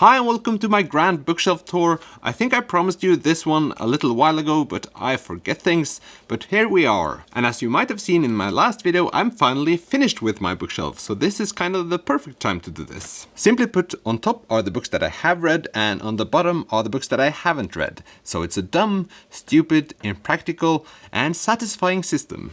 Hi and welcome to my grand bookshelf tour. I think I promised you this one a little while ago, but I forget things. But here we are. And as you might have seen in my last video, I'm finally finished with my bookshelf. So this is kind of the perfect time to do this. Simply put, on top are the books that I have read, and on the bottom are the books that I haven't read. So it's a dumb, stupid, impractical, and satisfying system.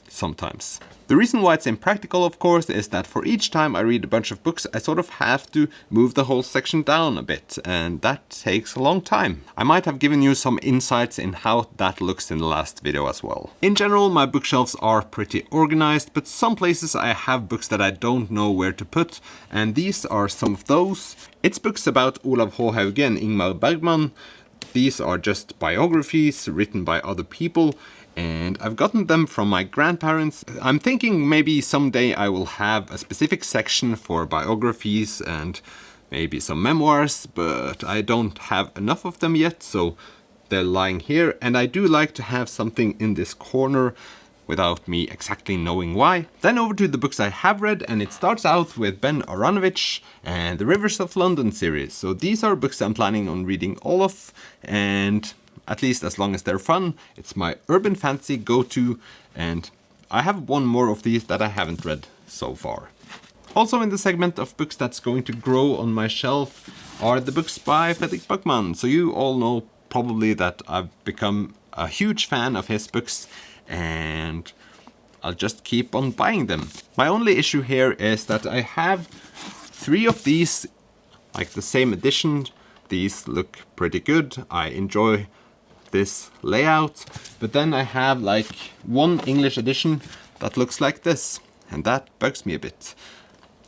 Sometimes. The reason why it's impractical, of course, is that for each time I read a bunch of books, I sort of have to move the whole section down a bit, and that takes a long time. I might have given you some insights in how that looks in the last video as well. In general, my bookshelves are pretty organized, but some places I have books that I don't know where to put, and these are some of those. It's books about Olav H. Hauge and Ingmar Bergman. These are just biographies written by other people. And I've gotten them from my grandparents. I'm thinking maybe someday I will have a specific section for biographies and maybe some memoirs, but I don't have enough of them yet, so they're lying here. And I do like to have something in this corner without me exactly knowing why. Then over to the books I have read, and it starts out with Ben Aronovich and the Rivers of London series. So these are books I'm planning on reading all of, and at least as long as they're fun. It's my urban fantasy go-to, and I have one more of these that I haven't read so far. Also in the segment of books that's going to grow on my shelf are the books by Fredrik Backman. So you all know probably that I've become a huge fan of his books, and I'll just keep on buying them. My only issue here is that I have 3 of these, like the same edition. These look pretty good. I enjoy this layout, but then I have like one English edition that looks like this, and that bugs me a bit.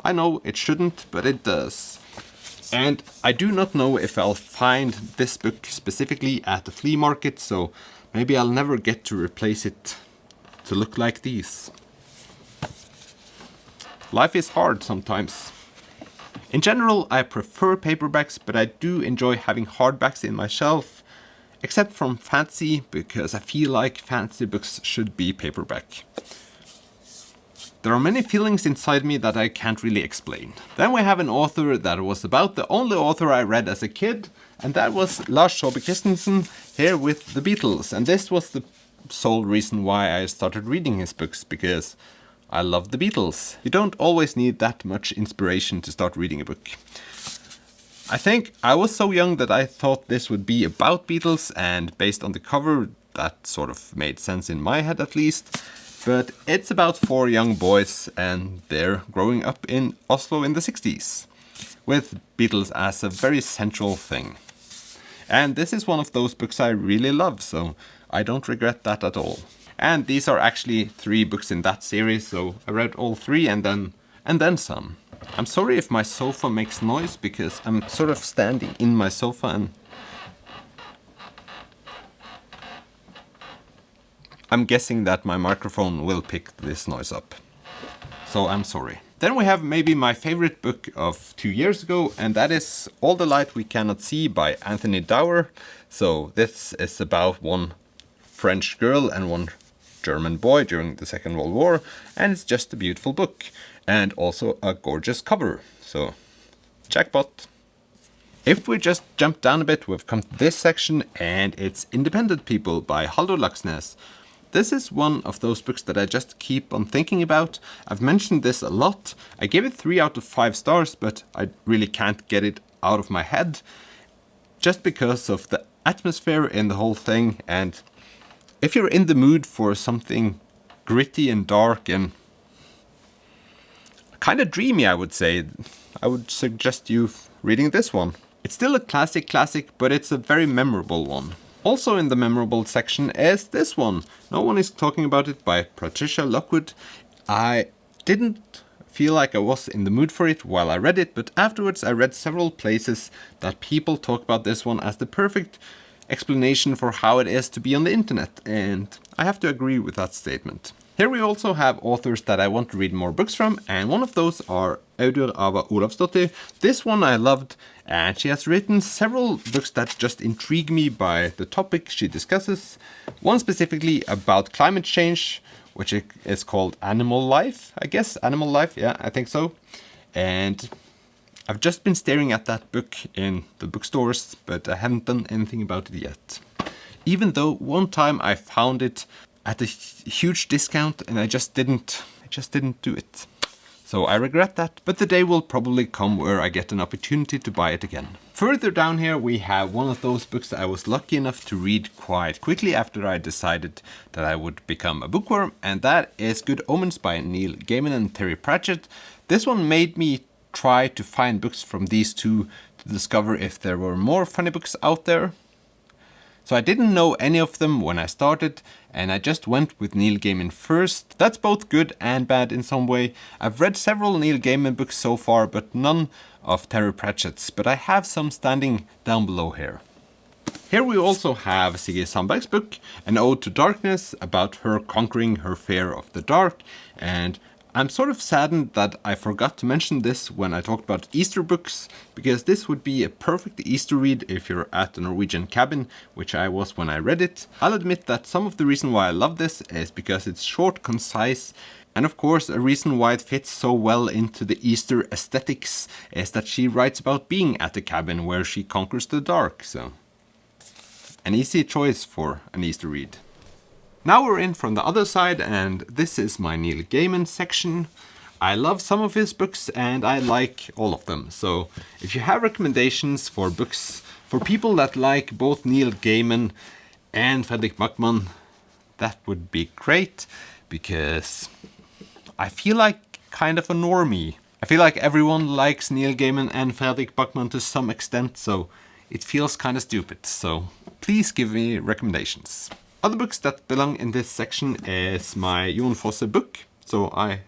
I know it shouldn't, but it does. And I do not know if I'll find this book specifically at the flea market, so maybe I'll never get to replace it to look like these. Life is hard sometimes. In general, I prefer paperbacks, but I do enjoy having hardbacks in my shelf. Except from fantasy, because I feel like fantasy books should be paperback. There are many feelings inside me that I can't really explain. Then we have an author that was about the only author I read as a kid, and that was Lars Saabye Christensen, here with The Beatles. And this was the sole reason why I started reading his books, because I love The Beatles. You don't always need that much inspiration to start reading a book. I think I was so young that I thought this would be about Beatles, and based on the cover, that sort of made sense in my head at least. But it's about 4 young boys, and they're growing up in Oslo in the 60s, with Beatles as a very central thing. And this is one of those books I really love, so I don't regret that at all. And these are actually 3 books in that series, so I read all 3 and then some. I'm sorry if my sofa makes noise, because I'm sort of standing in my sofa and I'm guessing that my microphone will pick this noise up. So I'm sorry. Then we have maybe my favorite book of 2 years ago, and that is All the Light We Cannot See by Anthony Dower. So this is about one French girl and one German boy during the Second World War, and it's just a beautiful book. And also a gorgeous cover, so jackpot. If we just jump down a bit, we've come to this section, and it's Independent People by Haldor Laxness. This is one of those books that I just keep on thinking about. I've mentioned this a lot. I gave it 3 out of 5 stars, but I really can't get it out of my head, just because of the atmosphere in the whole thing. And if you're in the mood for something gritty and dark and kind of dreamy, I would say, I would suggest you reading this one. It's still a classic, but it's a very memorable one. Also in the memorable section is this one. No One Is Talking About It by Patricia Lockwood. I didn't feel like I was in the mood for it while I read it, but afterwards I read several places that people talk about this one as the perfect explanation for how it is to be on the internet, and I have to agree with that statement. Here we also have authors that I want to read more books from, and one of those are Audur Ava Olavsdottir. This one I loved, and she has written several books that just intrigue me by the topic she discusses. One specifically about climate change, which is called Animal Life, I guess. Animal Life, yeah, I think so. And I've just been staring at that book in the bookstores, but I haven't done anything about it yet. Even though one time I found it at a huge discount and I just didn't do it. So I regret that, but the day will probably come where I get an opportunity to buy it again. Further down here we have one of those books I was lucky enough to read quite quickly after I decided that I would become a bookworm, and that is Good Omens by Neil Gaiman and Terry Pratchett. This one made me try to find books from these two to discover if there were more funny books out there. So I didn't know any of them when I started, and I just went with Neil Gaiman first. That's both good and bad in some way. I've read several Neil Gaiman books so far, but none of Terry Pratchett's, but I have some standing down below here. Here we also have Sigrid Sandberg's book, An Ode to Darkness, about her conquering her fear of the dark, and I'm sort of saddened that I forgot to mention this when I talked about Easter books, because this would be a perfect Easter read if you're at a Norwegian cabin, which I was when I read it. I'll admit that some of the reason why I love this is because it's short, concise, and of course a reason why it fits so well into the Easter aesthetics is that she writes about being at a cabin where she conquers the dark, so an easy choice for an Easter read. Now we're in from the other side, and this is my Neil Gaiman section. I love some of his books and I like all of them. So if you have recommendations for books for people that like both Neil Gaiman and Fredrik Backman, that would be great, because I feel like kind of a normie. I feel like everyone likes Neil Gaiman and Fredrik Backman to some extent, so it feels kind of stupid. So please give me recommendations. Other books that belong in this section is my Jon Fosse book, so I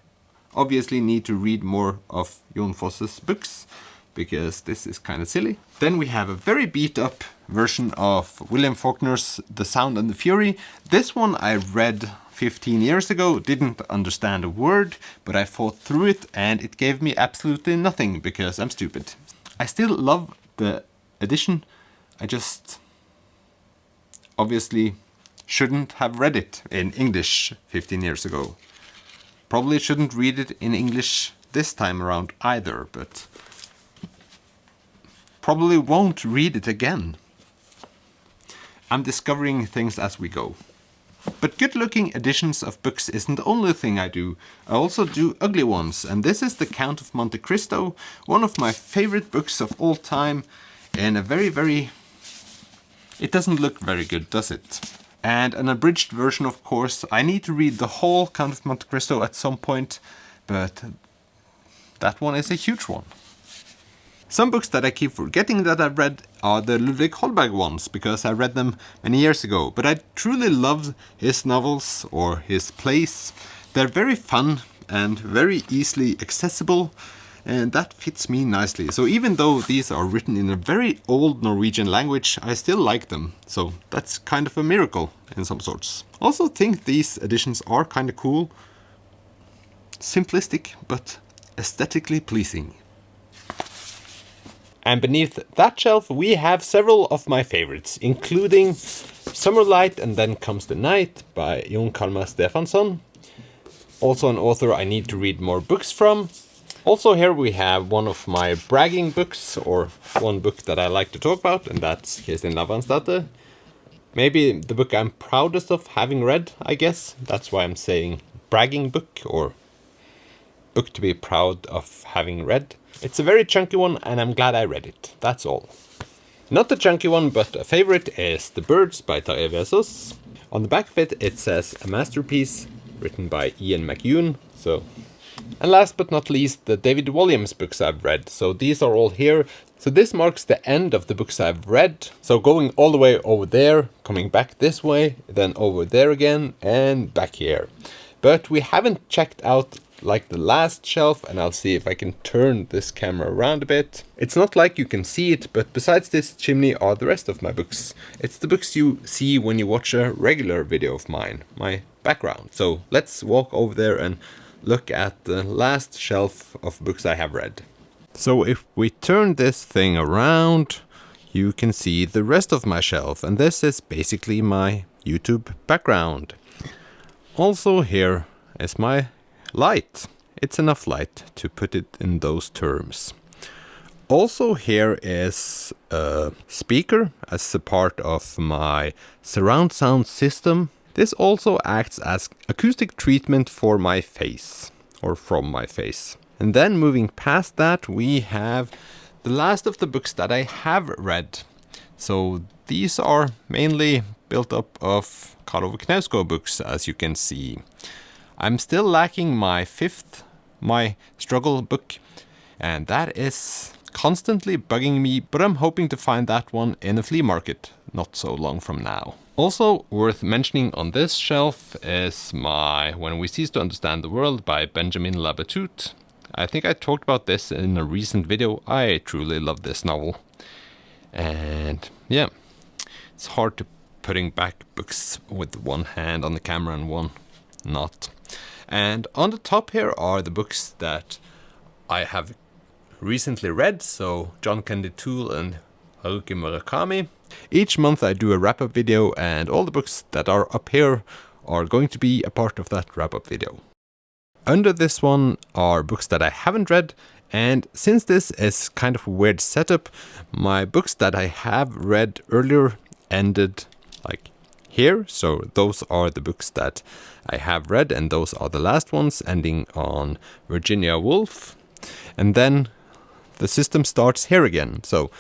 obviously need to read more of Jon Fosse's books, because this is kind of silly. Then we have a very beat up version of William Faulkner's The Sound and the Fury. This one I read 15 years ago, didn't understand a word, but I fought through it and it gave me absolutely nothing because I'm stupid. I still love the edition, I just obviously shouldn't have read it in English 15 years ago. Probably shouldn't read it in English this time around either, but probably won't read it again. I'm discovering things as we go. But good-looking editions of books isn't the only thing I do. I also do ugly ones, and this is The Count of Monte Cristo, one of my favorite books of all time, and a very... It doesn't look very good, does it? And an abridged version, of course. I need to read the whole Count of Monte Cristo at some point, but that one is a huge one. Some books that I keep forgetting that I've read are the Ludvig Holberg ones, because I read them many years ago. But I truly love his novels, or his plays. They're very fun and very easily accessible, and that fits me nicely. So even though these are written in a very old Norwegian language, I still like them. So that's kind of a miracle in some sorts. Also think these editions are kind of cool. Simplistic, but aesthetically pleasing. And beneath that shelf we have several of my favorites, including Summer Light and Then Comes the Night by Jon Kalmar Stefansson. Also an author I need to read more books from. Also here we have one of my bragging books, or one book that I like to talk about, and that's Kristin Lavransdatter. Maybe the book I'm proudest of having read, I guess. That's why I'm saying bragging book, or book to be proud of having read. It's a very chunky one, and I'm glad I read it. That's all. Not a chunky one, but a favorite is The Birds by Tarjei Vesaas. On the back of it, it says a masterpiece written by Ian McEwan. And last but not least, the David Williams books I've read. So these are all here. So this marks the end of the books I've read. So going all the way over there, coming back this way, then over there again, and back here. But we haven't checked out like the last shelf, and I'll see if I can turn this camera around a bit. It's not like you can see it, but besides this chimney are the rest of my books. It's the books you see when you watch a regular video of mine, my background. So let's walk over there and look at the last shelf of books I have read. So if we turn this thing around, you can see the rest of my shelf, and this is basically my YouTube background. Also here is my light. It's enough light to put it in those terms. Also here is a speaker as a part of my surround sound system. This also acts as acoustic treatment for my face, or from my face. And then moving past that, we have the last of the books that I have read. So these are mainly built up of Karl Ove Knausgård books, as you can see. I'm still lacking my struggle book, and that is constantly bugging me, but I'm hoping to find that one in a flea market not so long from now. Also worth mentioning on this shelf is my When We Cease to Understand the World by Benjamin Labatut. I think I talked about this in a recent video. I truly love this novel. And yeah, it's hard to putting back books with one hand on the camera and one not. And on the top here are the books that I have recently read, so John Kennedy Toole and Haruki Murakami. Each month I do a wrap-up video, and all the books that are up here are going to be a part of that wrap-up video. Under this one are books that I haven't read, and since this is kind of a weird setup, my books that I have read earlier ended like here. So those are the books that I have read, and those are the last ones, ending on Virginia Woolf. And then the system starts here again. So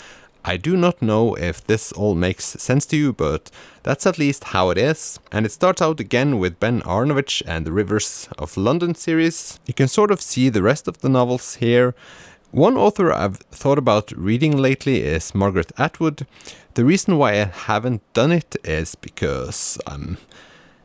I do not know if this all makes sense to you, but that's at least how it is. And it starts out again with Ben Arnovich and the Rivers of London series. You can sort of see the rest of the novels here. One author I've thought about reading lately is Margaret Atwood. The reason why I haven't done it is because I'm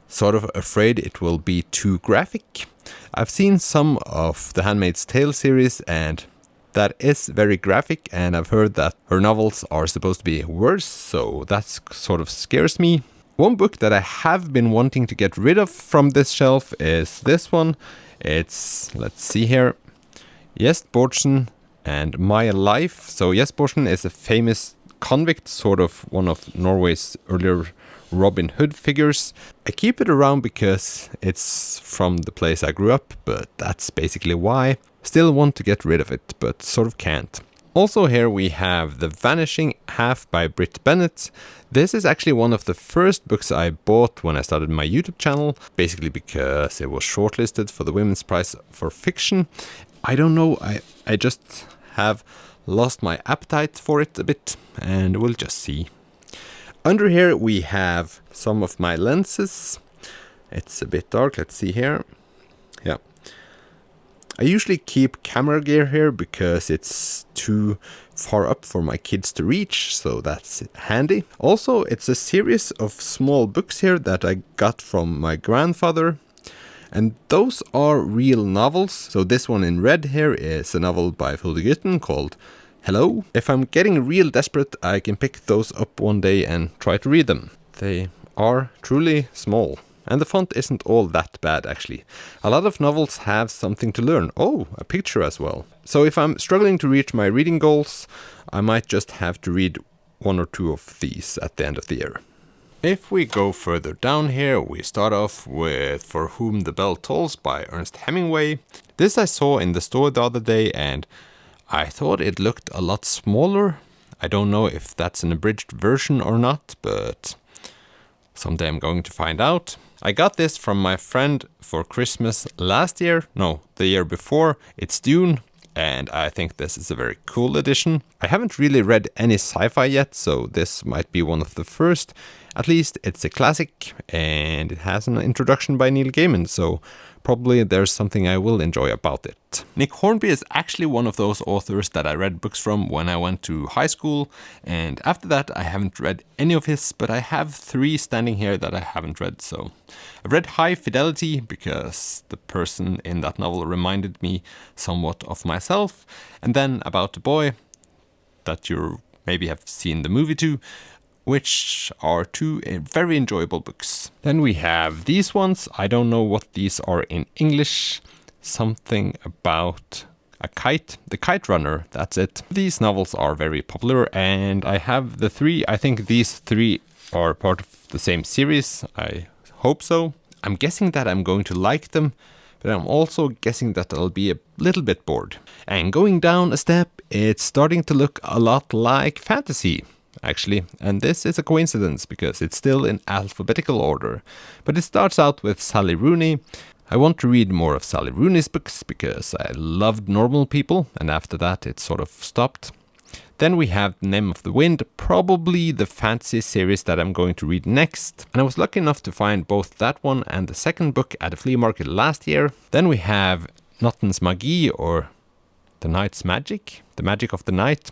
sort of afraid it will be too graphic. I've seen some of the Handmaid's Tale series, and that is very graphic, and I've heard that her novels are supposed to be worse, so that sort of scares me. One book that I have been wanting to get rid of from this shelf is this one. It's, let's see here, Jest Borgen and My Life. So Jest Borgen is a famous convict, sort of one of Norway's earlier Robin Hood figures. I keep it around because it's from the place I grew up, but that's basically why. Still want to get rid of it, but sort of can't. Also here we have The Vanishing Half by Britt Bennett. This is actually one of the first books I bought when I started my YouTube channel, basically because it was shortlisted for the Women's Prize for Fiction. I don't know, I just have lost my appetite for it a bit, and we'll just see. Under here we have some of my lenses. It's a bit dark, let's see here. Yeah. I usually keep camera gear here because it's too far up for my kids to reach, so that's handy. Also, it's a series of small books here that I got from my grandfather, and those are real novels. So this one in red here is a novel by Frode Gytten called Hello. If I'm getting real desperate, I can pick those up one day and try to read them. They are truly small. And the font isn't all that bad, actually. A lot of novels have something to learn. Oh, a picture as well. So if I'm struggling to reach my reading goals, I might just have to read one or two of these at the end of the year. If we go further down here, we start off with For Whom the Bell Tolls by Ernest Hemingway. This I saw in the store the other day, and I thought it looked a lot smaller. I don't know if that's an abridged version or not, but someday I'm going to find out. I got this from my friend for Christmas last year. No, the year before. It's Dune, and I think this is a very cool edition. I haven't really read any sci-fi yet, so this might be one of the first. At least it's a classic, and it has an introduction by Neil Gaiman, so probably there's something I will enjoy about it. Nick Hornby is actually one of those authors that I read books from when I went to high school, and after that I haven't read any of his, but I have 3 standing here that I haven't read. So I've read High Fidelity because the person in that novel reminded me somewhat of myself, and then About a Boy, that you maybe have seen the movie too, which are 2 very enjoyable books. Then we have these ones. I don't know what these are in English. Something about a kite. The Kite Runner, that's it. These novels are very popular, and I have the 3. I think these 3 are part of the same series. I hope so. I'm guessing that I'm going to like them, but I'm also guessing that I'll be a little bit bored. And going down a step, it's starting to look a lot like fantasy, actually. And this is a coincidence because it's still in alphabetical order. But it starts out with Sally Rooney. I want to read more of Sally Rooney's books because I loved Normal People, and after that it sort of stopped. Then we have The Name of the Wind, probably the fantasy series that I'm going to read next. And I was lucky enough to find both that one and the second book at a flea market last year. Then we have Nattens Magi, or The Night's Magic, The Magic of the Night,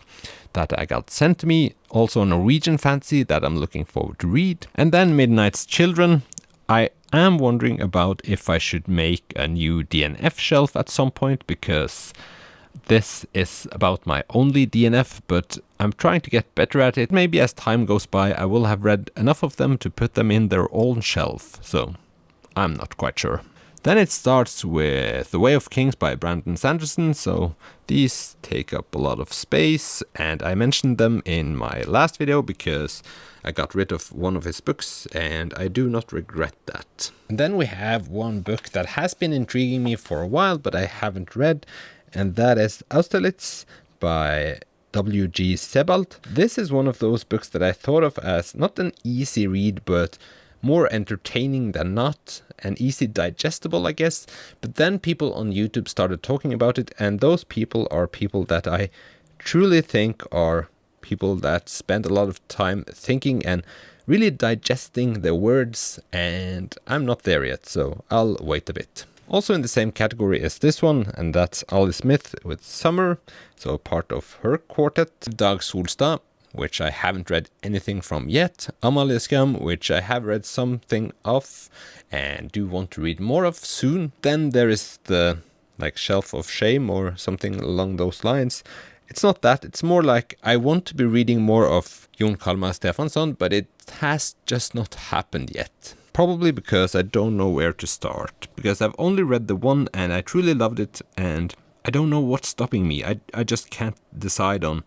that I got sent to me. Also a Norwegian fantasy that I'm looking forward to read. And then Midnight's Children. I am wondering about if I should make a new DNF shelf at some point, because this is about my only DNF, but I'm trying to get better at it. Maybe as time goes by, I will have read enough of them to put them in their own shelf, so I'm not quite sure. Then it starts with The Way of Kings by Brandon Sanderson, so these take up a lot of space, and I mentioned them in my last video because I got rid of one of his books, and I do not regret that. And then we have one book that has been intriguing me for a while, but I haven't read, and that is Austerlitz by W.G. Sebald. This is one of those books that I thought of as not an easy read, but more entertaining than not, and easy digestible, I guess. But then people on YouTube started talking about it, and those people are people that I truly think are people that spend a lot of time thinking and really digesting the words, and I'm not there yet, so I'll wait a bit. Also in the same category as this one, and that's Ali Smith with Summer, so part of her quartet. Dag Solstad, which I haven't read anything from yet. Amalie Skram, which I have read something of and do want to read more of soon. Then there is the Shelf of Shame or something along those lines. It's not that, it's more like I want to be reading more of Jon Kalmar Stefansson, but it has just not happened yet. Probably because I don't know where to start, because I've only read the one and I truly loved it, and I don't know what's stopping me. I just can't decide on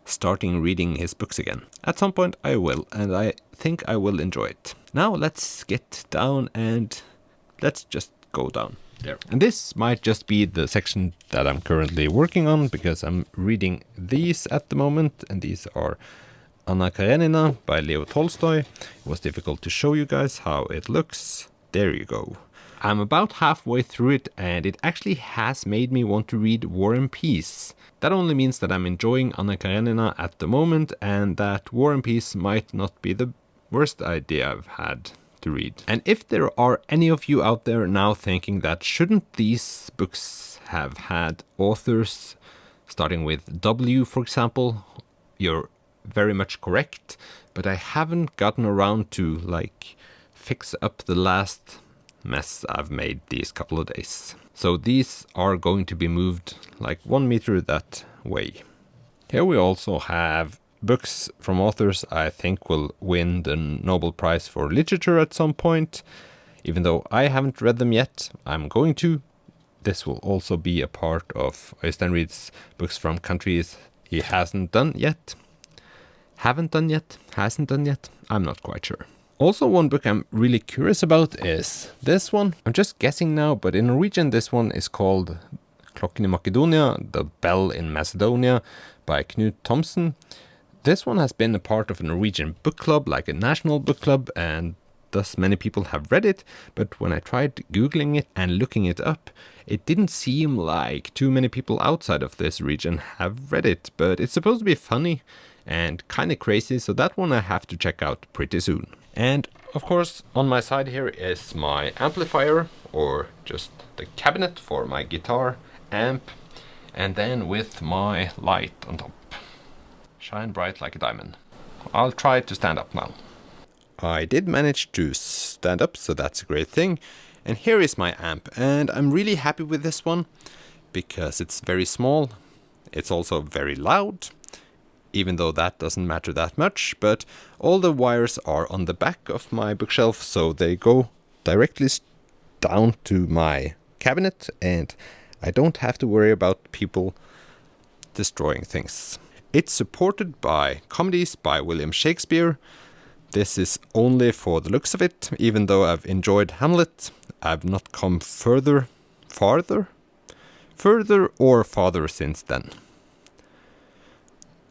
starting reading his books again. At some point I will, and I think I will enjoy it. Now let's get down and let's just go down there. And this might just be the section that I'm currently working on, because I'm reading these at the moment, and these are Anna Karenina by Leo Tolstoy. It was difficult to show you guys how it looks. There you go. I'm about halfway through it, and it actually has made me want to read War and Peace. That only means that I'm enjoying Anna Karenina at the moment, and that War and Peace might not be the worst idea I've had to read. And if there are any of you out there now thinking that shouldn't these books have had authors starting with W, for example, you're very much correct, but I haven't gotten around to fix up the last mess I've made these couple of days. So these are going to be moved 1 meter that way. Here we also have books from authors I think will win the Nobel Prize for Literature at some point. Even though I haven't read them yet, I'm going to. This will also be a part of Øystein Reed's books from countries he hasn't done yet. Haven't done yet? Hasn't done yet? I'm not quite sure. Also, one book I'm really curious about is this one. I'm just guessing now, but in Norwegian this one is called Klokken i Makedonia, The Bell in Macedonia by Knut Thomsen. This one has been a part of a Norwegian book club, like a national book club, and thus many people have read it. But when I tried Googling it and looking it up, it didn't seem like too many people outside of this region have read it. But it's supposed to be funny and kind of crazy, so that one I have to check out pretty soon. And of course, on my side here is my amplifier, or just the cabinet for my guitar amp, and then with my light on top. Shine bright like a diamond. I'll try to stand up now. I did manage to stand up, so that's a great thing. And here is my amp, and I'm really happy with this one because it's very small. It's also very loud, even though that doesn't matter that much, but all the wires are on the back of my bookshelf, so they go directly down to my cabinet, and I don't have to worry about people destroying things. It's supported by comedies by William Shakespeare. This is only for the looks of it. Even though I've enjoyed Hamlet, I've not come further further or farther since then.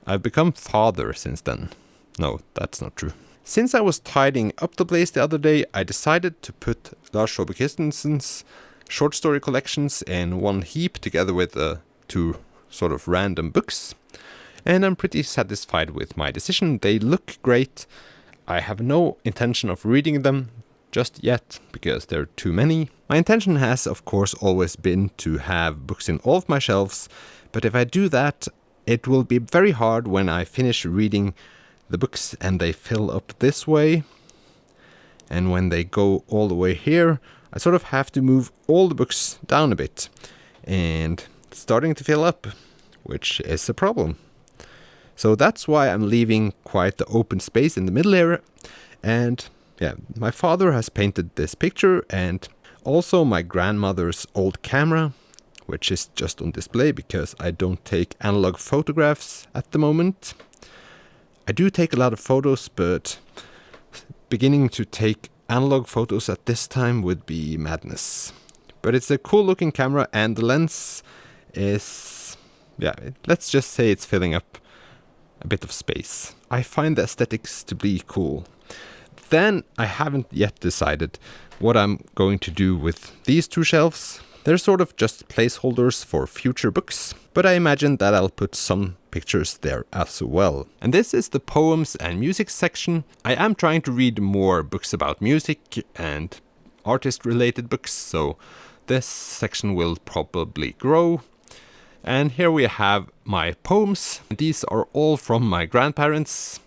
I've become father since then. No, that's not true. Since I was tidying up the place the other day, I decided to put Lars Saabye Christensen's short story collections in one heap together with 2 sort of random books. And I'm pretty satisfied with my decision. They look great. I have no intention of reading them just yet because there are too many. My intention has, of course, always been to have books in all of my shelves, but if I do that, it will be very hard when I finish reading the books and they fill up this way. And when they go all the way here, I sort of have to move all the books down a bit. And it's starting to fill up, which is a problem. So that's why I'm leaving quite the open space in the middle area. And yeah, my father has painted this picture and also my grandmother's old camera, which is just on display because I don't take analog photographs at the moment. I do take a lot of photos, but beginning to take analog photos at this time would be madness. But it's a cool looking camera and the lens is, yeah, let's just say it's filling up a bit of space. I find the aesthetics to be cool. Then I haven't yet decided what I'm going to do with these 2 shelves. They're sort of just placeholders for future books, but I imagine that I'll put some pictures there as well. And this is the poems and music section. I am trying to read more books about music and artist-related books, so this section will probably grow. And here we have my poems. These are all from my grandparents,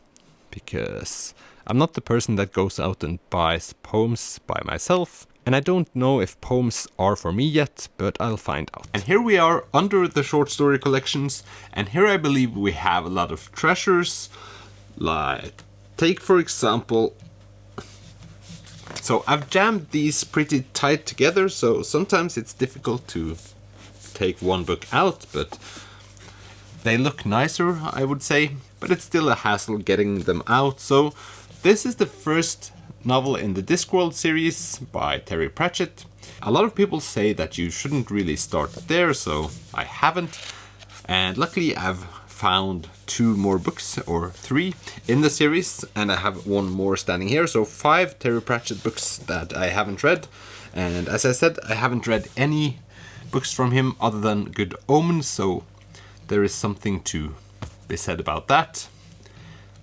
because I'm not the person that goes out and buys poems by myself. And I don't know if poems are for me yet, but I'll find out. And here we are under the short story collections. And here I believe we have a lot of treasures. Like, take for example... So I've jammed these pretty tight together, so sometimes it's difficult to take one book out, but they look nicer, I would say. But it's still a hassle getting them out. So this is the first novel in the Discworld series by Terry Pratchett. A lot of people say that you shouldn't really start there, so I haven't. And luckily I've found 2 more books, or 3, in the series, and I have 1 more standing here. So 5 Terry Pratchett books that I haven't read. And as I said, I haven't read any books from him other than Good Omens, so there is something to be said about that.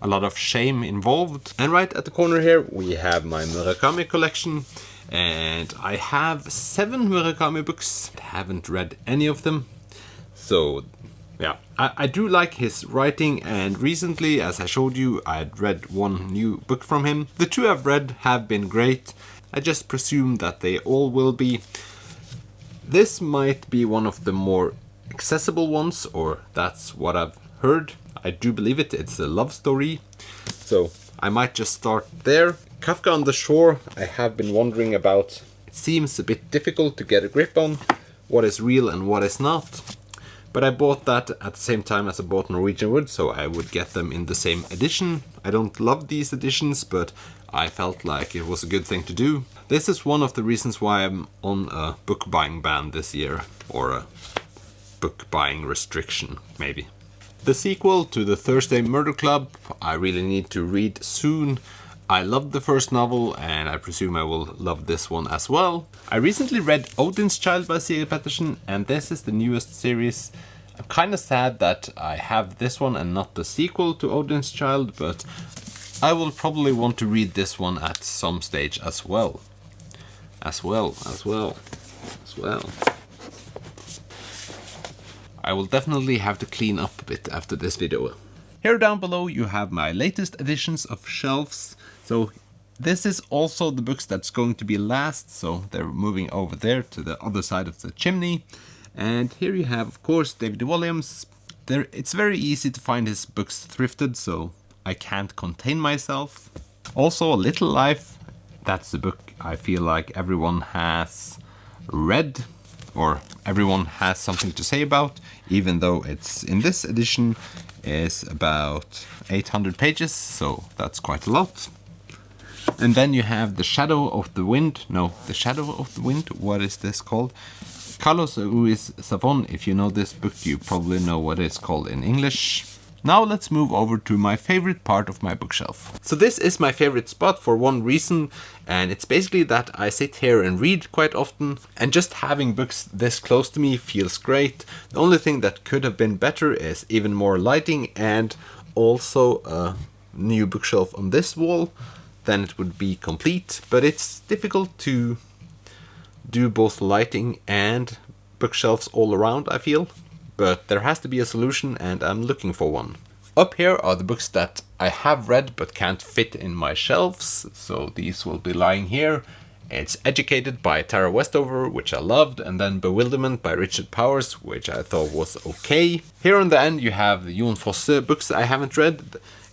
A lot of shame involved. And right at the corner here we have my Murakami collection, and I have 7 Murakami books. I haven't read any of them, so yeah, I do like his writing, and recently, as I showed you, I'd read 1 new book from him. The 2 I've read have been great. I just presume that they all will be. This might be one of the more accessible ones, or that's what I've heard. I do believe it. It's a love story, so I might just start there. Kafka on the Shore, I have been wondering about. It seems a bit difficult to get a grip on what is real and what is not. But I bought that at the same time as I bought Norwegian Wood, so I would get them in the same edition. I don't love these editions, but I felt like it was a good thing to do. This is one of the reasons why I'm on a book buying ban this year, or a book buying restriction, maybe. The sequel to the Thursday Murder Club, I really need to read soon. I loved the first novel, and I presume I will love this one as well. I recently read Odin's Child by C.A. Petterson, and this is the newest series. I'm kind of sad that I have this one and not the sequel to Odin's Child, but I will probably want to read this one at some stage as well. As well. I will definitely have to clean up a bit after this video. Here down below you have my latest editions of shelves. So this is also the books that's going to be last, so they're moving over there to the other side of the chimney. And here you have, of course, David Williams. It's very easy to find his books thrifted, so I can't contain myself. Also, A Little Life. That's the book I feel like everyone has read, or everyone has something to say about, even though it's in this edition is about 800 pages, so that's quite a lot. And then you have The Shadow of the Wind. No, The Shadow of the Wind. What is this called? Carlos Ruiz Zafón. If you know this book, you probably know what it's called in English. Now let's move over to my favorite part of my bookshelf. So this is my favorite spot for one reason, and it's basically that I sit here and read quite often, and just having books this close to me feels great. The only thing that could have been better is even more lighting and also a new bookshelf on this wall. Then it would be complete, but it's difficult to do both lighting and bookshelves all around, I feel. But there has to be a solution, and I'm looking for one. Up here are the books that I have read but can't fit in my shelves, so these will be lying here. It's Educated by Tara Westover, which I loved, and then Bewilderment by Richard Powers, which I thought was okay. Here on the end you have the Jon Fosse books I haven't read.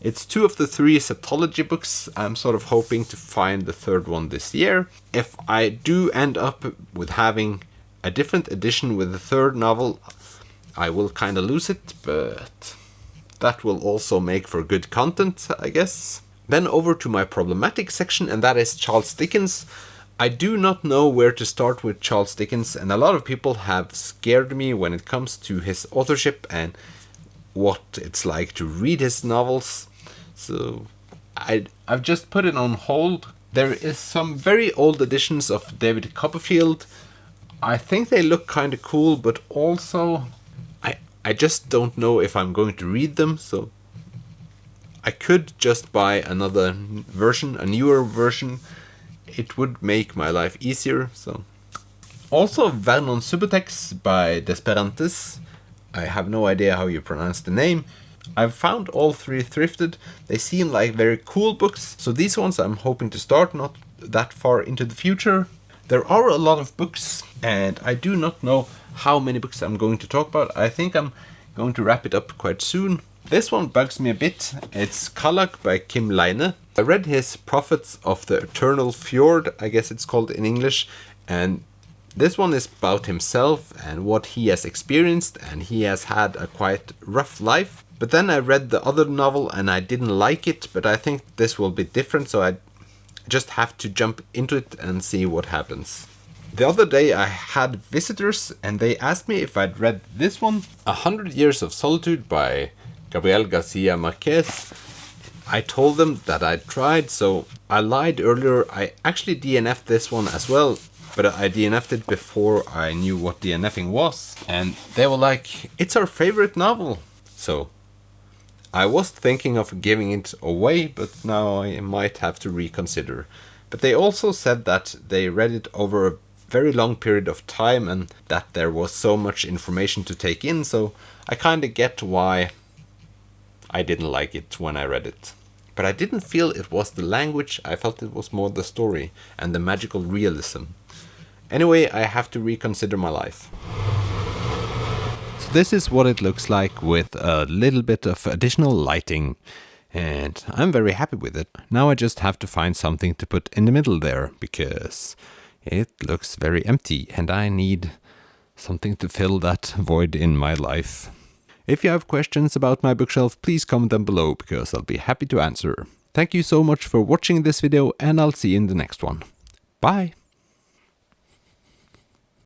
It's 2 of the 3 septology books. I'm sort of hoping to find the third one this year. If I do end up with having a different edition with the third novel, I will kind of lose it, but that will also make for good content, I guess. Then over to my problematic section, and that is Charles Dickens. I do not know where to start with Charles Dickens, and a lot of people have scared me when it comes to his authorship and what it's like to read his novels. So I've just put it on hold. There is some very old editions of David Copperfield. I think they look kind of cool, but also I just don't know if I'm going to read them, so I could just buy another version, a newer version. It would make my life easier. So also Vernon Subutex by Desperantes. I have no idea how you pronounce the name. I've found all 3 thrifted. They seem like very cool books, so these ones I'm hoping to start not that far into the future. There are a lot of books, and I do not know how many books I'm going to talk about. I think I'm going to wrap it up quite soon. This one bugs me a bit. It's Kallak by Kim Leine. I read his Prophets of the Eternal Fjord, I guess it's called in English, and this one is about himself and what he has experienced, and he has had a quite rough life. But then I read the other novel and I didn't like it, but I think this will be different, so I just have to jump into it and see what happens. The other day I had visitors and they asked me if I'd read this one, 100 Years of Solitude by Gabriel Garcia Marquez. I told them that I'd tried, so I lied earlier. I actually DNF'd this one as well, but I DNF'd it before I knew what DNFing was. And they were like, it's our favorite novel. So I was thinking of giving it away, but now I might have to reconsider. But they also said that they read it over a very long period of time and that there was so much information to take in, so I kind of get why I didn't like it when I read it. But I didn't feel it was the language, I felt it was more the story and the magical realism. Anyway, I have to reconsider my life. So this is what it looks like with a little bit of additional lighting, and I'm very happy with it. Now I just have to find something to put in the middle there, because it looks very empty and I need something to fill that void in my life. If you have questions about my bookshelf, please comment them below, because I'll be happy to answer. Thank you so much for watching this video, and I'll see you in the next one. Bye!